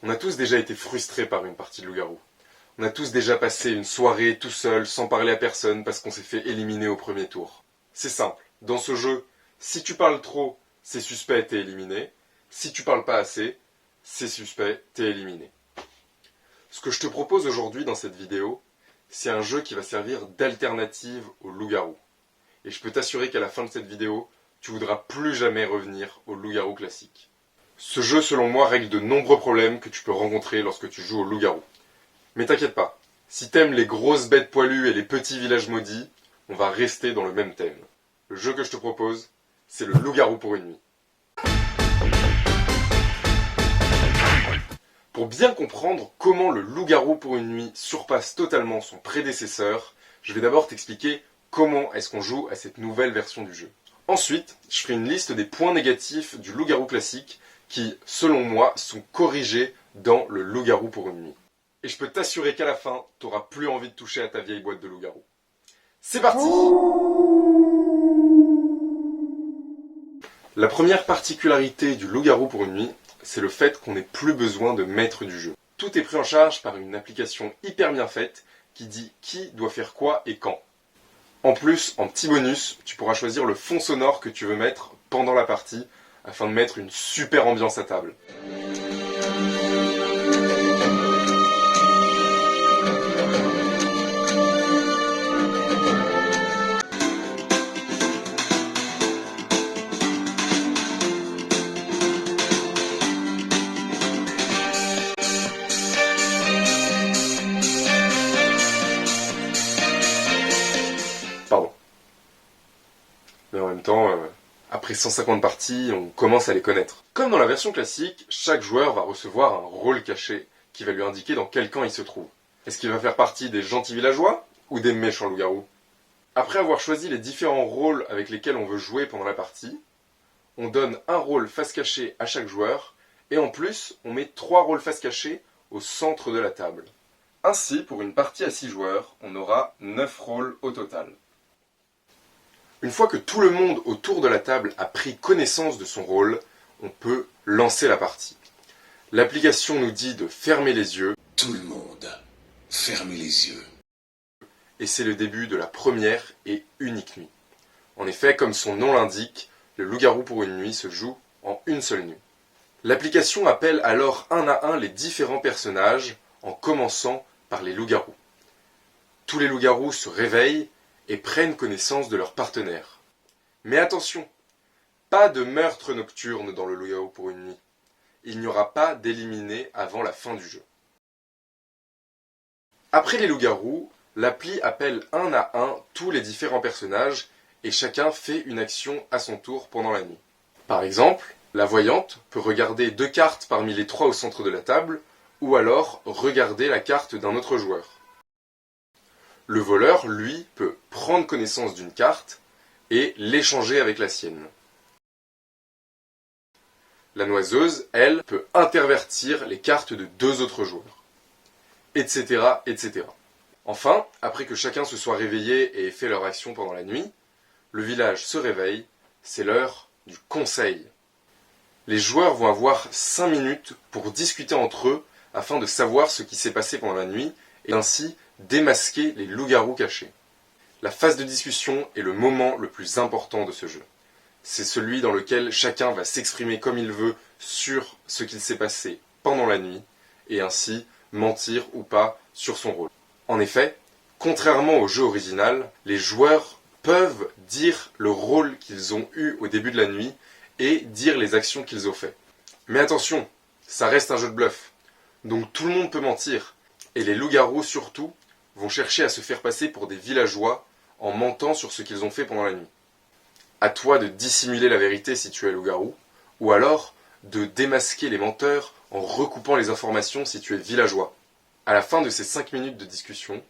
On a tous déjà été frustrés par une partie de loup-garou. On a tous déjà passé une soirée tout seul, sans parler à personne, parce qu'on s'est fait éliminer au premier tour. C'est simple. Dans ce jeu, si tu parles trop, c'est suspect, t'es éliminé. Si tu parles pas assez, c'est suspect, t'es éliminé. Ce que je te propose aujourd'hui dans cette vidéo, c'est un jeu qui va servir d'alternative au loup-garou. Et je peux t'assurer qu'à la fin de cette vidéo, tu voudras plus jamais revenir au loup-garou classique. Ce jeu, selon moi, règle de nombreux problèmes que tu peux rencontrer lorsque tu joues au loup-garou. Mais t'inquiète pas, si t'aimes les grosses bêtes poilues et les petits villages maudits, on va rester dans le même thème. Le jeu que je te propose, c'est le loup-garou pour une nuit. Pour bien comprendre comment le loup-garou pour une nuit surpasse totalement son prédécesseur, je vais d'abord t'expliquer comment est-ce qu'on joue à cette nouvelle version du jeu. Ensuite, je ferai une liste des points négatifs du loup-garou classique qui, selon moi, sont corrigés dans le loup-garou pour une nuit. Et je peux t'assurer qu'à la fin, t'auras plus envie de toucher à ta vieille boîte de loup-garou. C'est parti! La première particularité du loup-garou pour une nuit, c'est le fait qu'on n'ait plus besoin de maître du jeu. Tout est pris en charge par une application hyper bien faite qui dit qui doit faire quoi et quand. En plus, en petit bonus, tu pourras choisir le fond sonore que tu veux mettre pendant la partie afin de mettre une super ambiance à table. Pardon. Mais en même temps, après 150 parties, on commence à les connaître. Comme dans la version classique, chaque joueur va recevoir un rôle caché qui va lui indiquer dans quel camp il se trouve. Est-ce qu'il va faire partie des gentils villageois ou des méchants loups-garous? Après avoir choisi les différents rôles avec lesquels on veut jouer pendant la partie, on donne un rôle face cachée à chaque joueur, et en plus, on met 3 rôles face cachés au centre de la table. Ainsi, pour une partie à 6 joueurs, on aura 9 rôles au total. Une fois que tout le monde autour de la table a pris connaissance de son rôle, on peut lancer la partie. L'application nous dit de fermer les yeux. Tout le monde, fermez les yeux. Et c'est le début de la première et unique nuit. En effet, comme son nom l'indique, le loup-garou pour une nuit se joue en une seule nuit. L'application appelle alors un à un les différents personnages, en commençant par les loups-garous. Tous les loups-garous se réveillent et prennent connaissance de leur partenaire. Mais attention, pas de meurtre nocturne dans le loup-garou pour une nuit. Il n'y aura pas d'éliminés avant la fin du jeu. Après les loups-garous, l'appli appelle un à un tous les différents personnages et chacun fait une action à son tour pendant la nuit. Par exemple, la voyante peut regarder 2 cartes parmi les 3 au centre de la table ou alors regarder la carte d'un autre joueur. Le voleur, lui, peut prendre connaissance d'une carte et l'échanger avec la sienne. La noiseuse, elle, peut intervertir les cartes de 2 autres joueurs. Etc., etc. Enfin, après que chacun se soit réveillé et ait fait leur action pendant la nuit, le village se réveille, c'est l'heure du conseil. Les joueurs vont avoir 5 minutes pour discuter entre eux afin de savoir ce qui s'est passé pendant la nuit et ainsi démasquer les loups-garous cachés. La phase de discussion est le moment le plus important de ce jeu. C'est celui dans lequel chacun va s'exprimer comme il veut sur ce qu'il s'est passé pendant la nuit et ainsi mentir ou pas sur son rôle. En effet, contrairement au jeu original, les joueurs peuvent dire le rôle qu'ils ont eu au début de la nuit et dire les actions qu'ils ont fait. Mais attention, ça reste un jeu de bluff. Donc tout le monde peut mentir. Et les loups-garous surtout vont chercher à se faire passer pour des villageois en mentant sur ce qu'ils ont fait pendant la nuit. À toi de dissimuler la vérité si tu es loup-garou, ou alors de démasquer les menteurs en recoupant les informations si tu es villageois. À la fin de ces 5 minutes de discussion,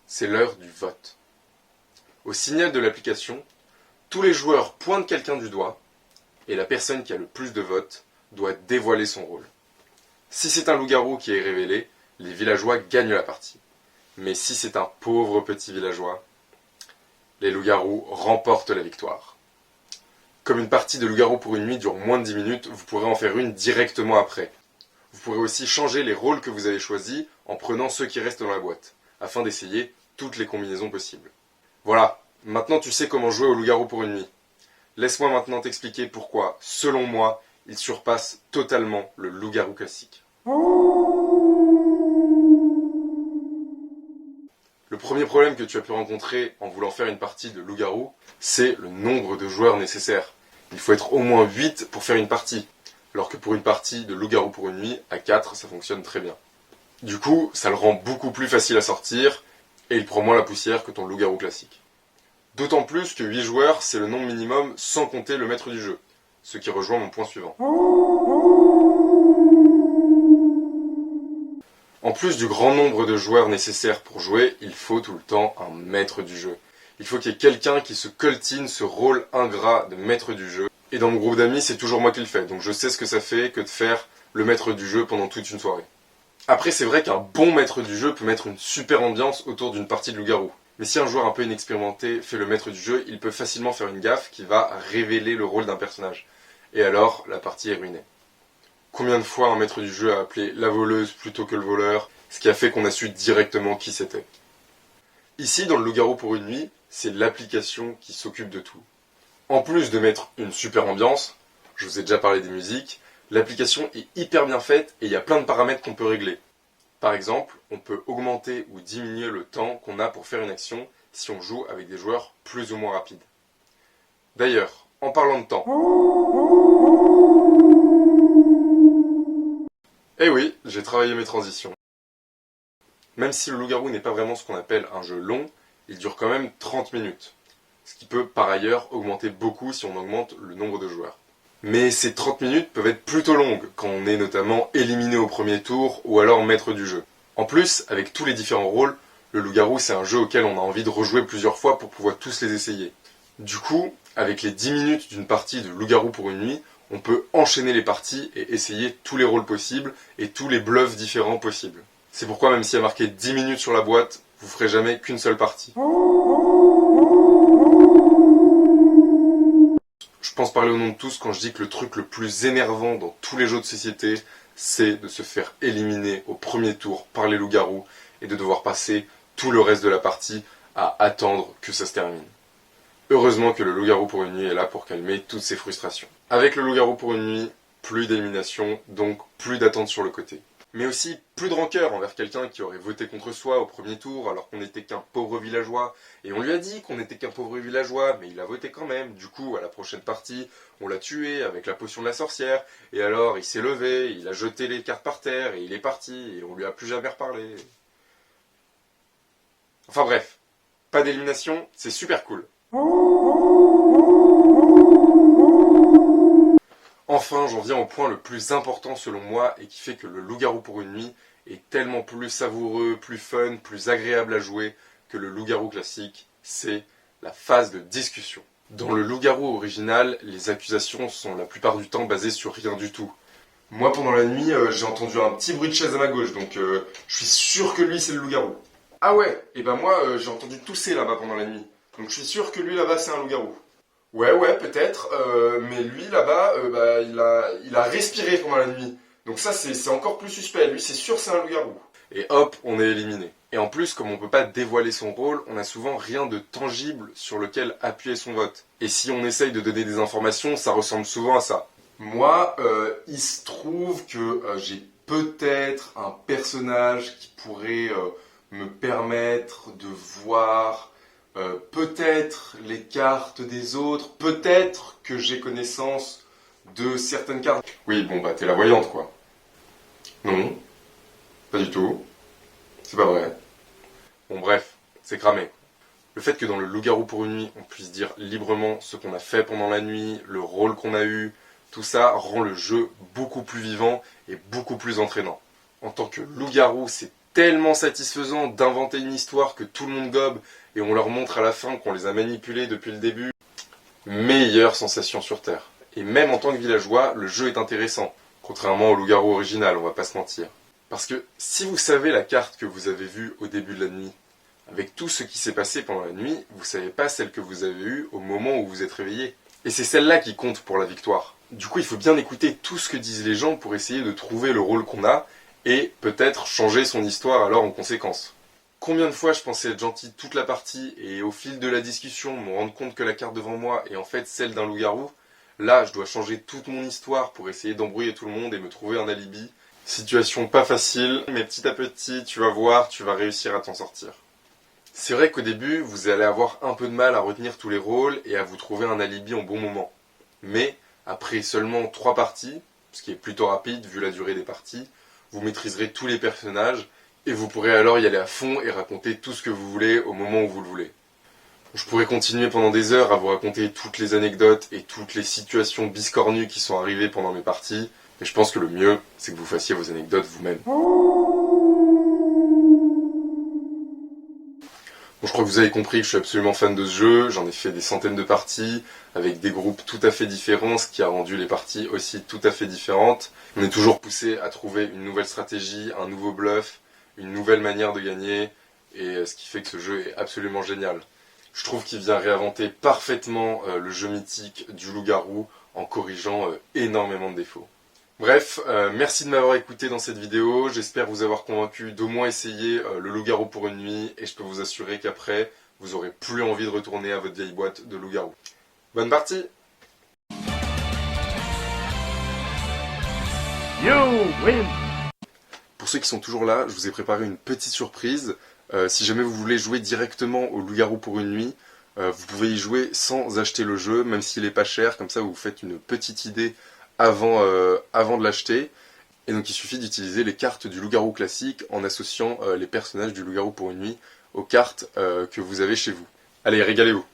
c'est l'heure du vote. Au signal de l'application, tous les joueurs pointent quelqu'un du doigt, et la personne qui a le plus de votes doit dévoiler son rôle. Si c'est un loup-garou qui est révélé, les villageois gagnent la partie. Mais si c'est un pauvre petit villageois, les loups-garous remportent la victoire. Comme une partie de loup-garou pour une nuit dure moins de 10 minutes, vous pourrez en faire une directement après. Vous pourrez aussi changer les rôles que vous avez choisis en prenant ceux qui restent dans la boîte, afin d'essayer toutes les combinaisons possibles. Voilà, maintenant tu sais comment jouer au loup-garou pour une nuit. Laisse-moi maintenant t'expliquer pourquoi, selon moi, il surpasse totalement le loup-garou classique. Le premier problème que tu as pu rencontrer en voulant faire une partie de loup-garou, c'est le nombre de joueurs nécessaires. Il faut être au moins 8 pour faire une partie, alors que pour une partie de loup-garou pour une nuit, à 4, ça fonctionne très bien. Du coup, ça le rend beaucoup plus facile à sortir, et il prend moins la poussière que ton loup-garou classique. D'autant plus que 8 joueurs, c'est le nombre minimum sans compter le maître du jeu, ce qui rejoint mon point suivant. En plus du grand nombre de joueurs nécessaires pour jouer, il faut tout le temps un maître du jeu. Il faut qu'il y ait quelqu'un qui se coltine ce rôle ingrat de maître du jeu. Et dans mon groupe d'amis, c'est toujours moi qui le fais, donc je sais ce que ça fait que de faire le maître du jeu pendant toute une soirée. Après, c'est vrai qu'un bon maître du jeu peut mettre une super ambiance autour d'une partie de loup-garou. Mais si un joueur un peu inexpérimenté fait le maître du jeu, il peut facilement faire une gaffe qui va révéler le rôle d'un personnage. Et alors, la partie est ruinée. Combien de fois un maître du jeu a appelé la voleuse plutôt que le voleur, ce qui a fait qu'on a su directement qui c'était. Ici, dans le loup-garou pour une nuit, c'est l'application qui s'occupe de tout. En plus de mettre une super ambiance, je vous ai déjà parlé des musiques, l'application est hyper bien faite et il y a plein de paramètres qu'on peut régler. Par exemple, on peut augmenter ou diminuer le temps qu'on a pour faire une action si on joue avec des joueurs plus ou moins rapides. D'ailleurs, en parlant de temps... Eh oui, j'ai travaillé mes transitions. Même si le loup-garou n'est pas vraiment ce qu'on appelle un jeu long, il dure quand même 30 minutes. Ce qui peut par ailleurs augmenter beaucoup si on augmente le nombre de joueurs. Mais ces 30 minutes peuvent être plutôt longues quand on est notamment éliminé au premier tour ou alors maître du jeu. En plus, avec tous les différents rôles, le loup-garou c'est un jeu auquel on a envie de rejouer plusieurs fois pour pouvoir tous les essayer. Du coup, avec les 10 minutes d'une partie de loup-garou pour une nuit, on peut enchaîner les parties et essayer tous les rôles possibles et tous les bluffs différents possibles. C'est pourquoi même s'il y a marqué 10 minutes sur la boîte, vous ferez jamais qu'une seule partie. Je pense parler au nom de tous quand je dis que le truc le plus énervant dans tous les jeux de société, c'est de se faire éliminer au premier tour par les loups-garous et de devoir passer tout le reste de la partie à attendre que ça se termine. Heureusement que le loup-garou pour une nuit est là pour calmer toutes ces frustrations. Avec le loup-garou pour une nuit, plus d'élimination, donc plus d'attente sur le côté. Mais aussi plus de rancœur envers quelqu'un qui aurait voté contre soi au premier tour alors qu'on n'était qu'un pauvre villageois. Et on lui a dit qu'on n'était qu'un pauvre villageois, mais il a voté quand même. Du coup, à la prochaine partie, on l'a tué avec la potion de la sorcière. Et alors, il s'est levé, il a jeté les cartes par terre et il est parti. Et on lui a plus jamais reparlé. Enfin bref, pas d'élimination, c'est super cool. Enfin, j'en viens au point le plus important selon moi et qui fait que le loup-garou pour une nuit est tellement plus savoureux, plus fun, plus agréable à jouer que le loup-garou classique, c'est la phase de discussion. Dans le loup-garou original, les accusations sont la plupart du temps basées sur rien du tout. Moi, pendant la nuit, j'ai entendu un petit bruit de chaise à ma gauche, donc je suis sûr que lui, c'est le loup-garou. Ah ouais, et ben moi, j'ai entendu tousser là-bas pendant la nuit, donc je suis sûr que lui là-bas, c'est un loup-garou. Ouais, peut-être, mais lui là-bas, il a respiré pendant la nuit. Donc ça, c'est encore plus suspect. Lui, c'est sûr, c'est un loup-garou. Et hop, on est éliminé. Et en plus, comme on peut pas dévoiler son rôle, on a souvent rien de tangible sur lequel appuyer son vote. Et si on essaye de donner des informations, ça ressemble souvent à ça. Moi, il se trouve que j'ai peut-être un personnage qui pourrait me permettre de voir... peut-être les cartes des autres, peut-être que j'ai connaissance de certaines cartes. Oui, bon bah t'es la voyante quoi. Non, pas du tout. C'est pas vrai. Bon bref, c'est cramé. Le fait que dans le loup-garou pour une nuit, on puisse dire librement ce qu'on a fait pendant la nuit, le rôle qu'on a eu, tout ça rend le jeu beaucoup plus vivant et beaucoup plus entraînant. En tant que loup-garou, c'est tellement satisfaisant d'inventer une histoire que tout le monde gobe et on leur montre à la fin qu'on les a manipulés depuis le début. Meilleure sensation sur Terre. Et même en tant que villageois, le jeu est intéressant, contrairement au loup-garou original, on va pas se mentir. Parce que si vous savez la carte que vous avez vue au début de la nuit, avec tout ce qui s'est passé pendant la nuit, vous savez pas celle que vous avez eue au moment où vous êtes réveillé. Et c'est celle-là qui compte pour la victoire. Du coup, il faut bien écouter tout ce que disent les gens pour essayer de trouver le rôle qu'on a et peut-être changer son histoire alors en conséquence. Combien de fois je pensais être gentil toute la partie et au fil de la discussion me rendre compte que la carte devant moi est en fait celle d'un loup-garou. Là, je dois changer toute mon histoire pour essayer d'embrouiller tout le monde et me trouver un alibi. Situation pas facile, mais petit à petit, tu vas voir, tu vas réussir à t'en sortir. C'est vrai qu'au début, vous allez avoir un peu de mal à retenir tous les rôles et à vous trouver un alibi en bon moment. Mais, après seulement 3 parties, ce qui est plutôt rapide vu la durée des parties, vous maîtriserez tous les personnages et vous pourrez alors y aller à fond et raconter tout ce que vous voulez au moment où vous le voulez. Je pourrais continuer pendant des heures à vous raconter toutes les anecdotes et toutes les situations biscornues qui sont arrivées pendant mes parties, mais je pense que le mieux, c'est que vous fassiez vos anecdotes vous-même. Bon, je crois que vous avez compris que je suis absolument fan de ce jeu, j'en ai fait des centaines de parties, avec des groupes tout à fait différents, ce qui a rendu les parties aussi tout à fait différentes. On est toujours poussé à trouver une nouvelle stratégie, un nouveau bluff, une nouvelle manière de gagner, et ce qui fait que ce jeu est absolument génial. Je trouve qu'il vient réinventer parfaitement le jeu mythique du loup-garou en corrigeant énormément de défauts. Bref, merci de m'avoir écouté dans cette vidéo, j'espère vous avoir convaincu d'au moins essayer le loup-garou pour une nuit, et je peux vous assurer qu'après, vous aurez plus envie de retourner à votre vieille boîte de loup-garou. Bonne partie! You win! Pour ceux qui sont toujours là, je vous ai préparé une petite surprise. Si jamais vous voulez jouer directement au loup-garou pour une nuit, vous pouvez y jouer sans acheter le jeu, même s'il est pas cher, comme ça vous faites une petite idée avant de l'acheter. Et donc il suffit d'utiliser les cartes du loup-garou classique en associant les personnages du loup-garou pour une nuit aux cartes que vous avez chez vous. Allez, régalez-vous!